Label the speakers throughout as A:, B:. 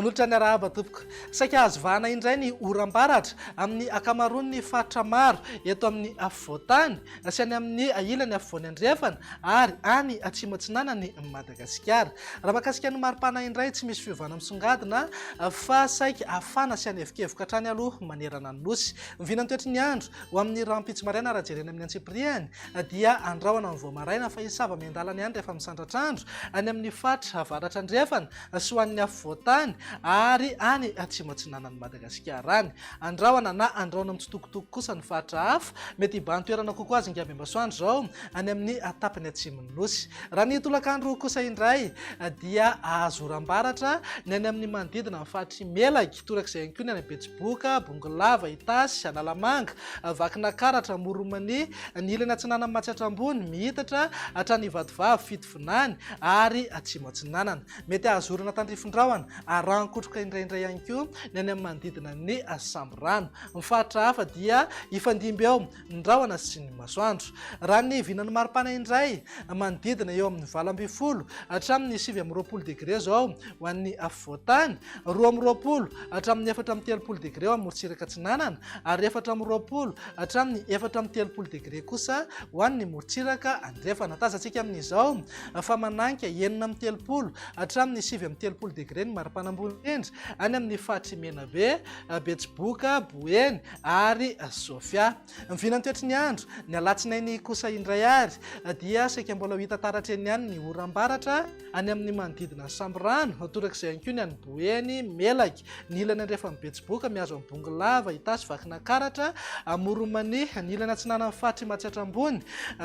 A: manolotra ny arahaba tompoko. Saika azo vahana indray ny oram-baratra amin'ny akamaroan'ny faritra maro eto amin'ny afovoantany sy any amin'ny ilany afovoany andrefana ary any atsimo-atsinanany Madagasikara. Raha mahakasika ny maripana indray tsy misy fiovana misongadina fa saika afana sy any evikevoka hatrany aloha manerana ny nosy. Mivinany toetry ny andro ho amin'ny rampitso maraina raha jerena amin'ny antsipriany dia andrahoana amin'ny voamaraina fa isava miandalany ihany rehefa misandratra andro any amin'ny faritra avaratra andrefana sy ho an'ny afovoantany ary any atsimo-atsinanany Madagasikara any. Andrahoana na andrahoana mitsitokotoko kosa ny faritra hafa mety hibahan toerana kokoa azy Ngambembasoandro zao any amin'ny tapany atsimon'ny nosy. Raha ny tolakandro kosa indray dia azo oram-baratra ny any amin'ny manodidina amin'ny faritry Melaky torak'izay ihany koa ny any Betsiboka, Bongolava, Itasy, Analamanga, Vakinankaratra, Moromani, ny ilany atsinanana Matsiatrambony, Mihitatra, hatrany Ivadivavy, Fitovinany ary Atsimo-Atsinanana. Mety ahazorana tandrifindrahona arankotroka indraindray ihany koa ny any amin'ny manodidina ny Samborano. Ny faritra hafa dia ifandimby eo ny rahona sy ny masoandro. Raha ny vinany maripana indray manodidina eo amin'ny 20 hatramin'ny 20 degré zao ho an'ny afovoantany, 20 hatramin'ny 430 degré eo amorontsiraka atsinanana ary 420 hatramin'ny 430 degré kosa ho an'ny morontsiraka andrefana. Tazantsika amin'izao fa mananika 930 hatramin'ny 730 degré ny maripana ambony indrindra any amin'ny faritry Menabe, Betsiboka, Boeny ary Sofia. Mivinany toetry ny andro ny alatsinainy kosa indray ary dia saika mbola hita taratra eny ihany ny oram-baratra any amin'ny manodidina Samborano torak'izay ihany koa ny any Boeny, Melaky, ny ilany andrefana Betsiboka mihazo amin'ny Bongolava, Itasy, Vakinankaratra, Moromani, ny ilany atsinanana faritry Matsiatrambony.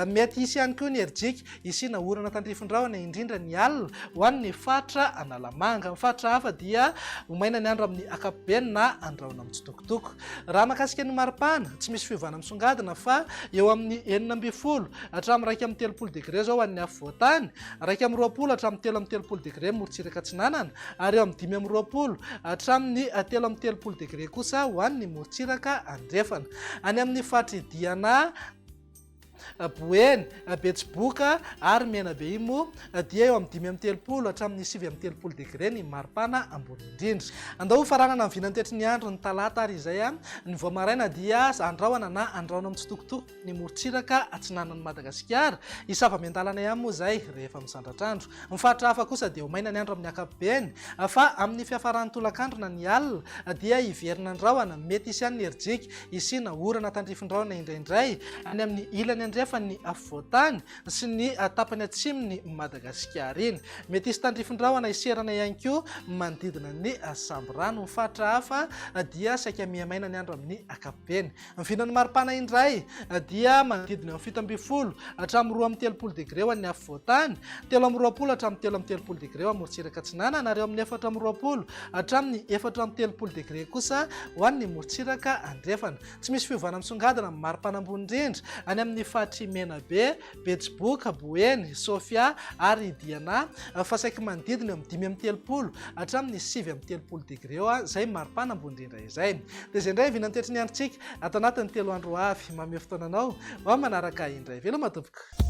A: Mety hisy ihany koa ny erijika isina orana tandrifindrahona indrindra ny alina ho an'ny faritra Analamanga. Ny faritra hafa dia homaina ny andro amin'ny ankapobeny na andrahoana mitsitokotoko. Raha mahakasika ny maripana tsy misy fiovana misongadina fa eo amin'ny 9 hatramin'ny 30 degré zao an'ny afovoantany, 20 hatramin'ny 30 degré morontsiraka atsinanana ary eo amin'ny 20 hatramin'ny 30 degré kosa ho an'ny morontsiraka andrefana. Any amin'ny faritry Diana, Boeny, Betsiboka ary Menabe imo dia eo amin'ny 30 hatramin'ny 730 degré ny maripana ambony indrindra. Andao faranana ny vinany toetry ny andro ny talata ary izay ny voamaraina dia andrahoana na andrahoana mitsitokotoko ny morontsiraka atsinanan'ny Madagasikara isava miandalana ihany moa zay rehefa misandratra andro. Ny faritra hafa kosa dia homaina ny andro amin'ny ankapobeny fa amin'ny fiafaran'ny tolakandro na ny alina dia hiverina andrahoana mety isy any erijika isina orana tandrifindrahona indraindray any amin'ny ilany andrefa ny afovoantany sy ny tapany atsimony Madagasikara iny. Mety isy tandrifindrahona iserana ihany koa manodidina ny Samborano. Ny faritra hafa dia saika miamaina ny andro amin'ny ankapobeny. Mivinany maripana indray dia manodidina eo amin'ny 17 hatramin'ny 30 degré ho an'ny afovoantany, 20 hatramin'ny 30 degré ho amorontsiraka atsinanana ary eo amin'ny 420 hatramin'ny 430 degré kosa ho an'ny morontsiraka andrefana. Tsy misy fiovana misongadina amin'ny maripana ambony indrindra any amin'ny faritry Menabe, Betsiboka, Boeny, Sofia ary Diana fa saika manodidina eo amin'ny 30 hatramin'ny 730 degré eo zay maripana ambony indrindra izay. Dia izay indray vinany toetry ny androntsika ato anatin'ny 3 andro avy. Mamehy fotoananao ao manaraka indray. Veloma tompoko.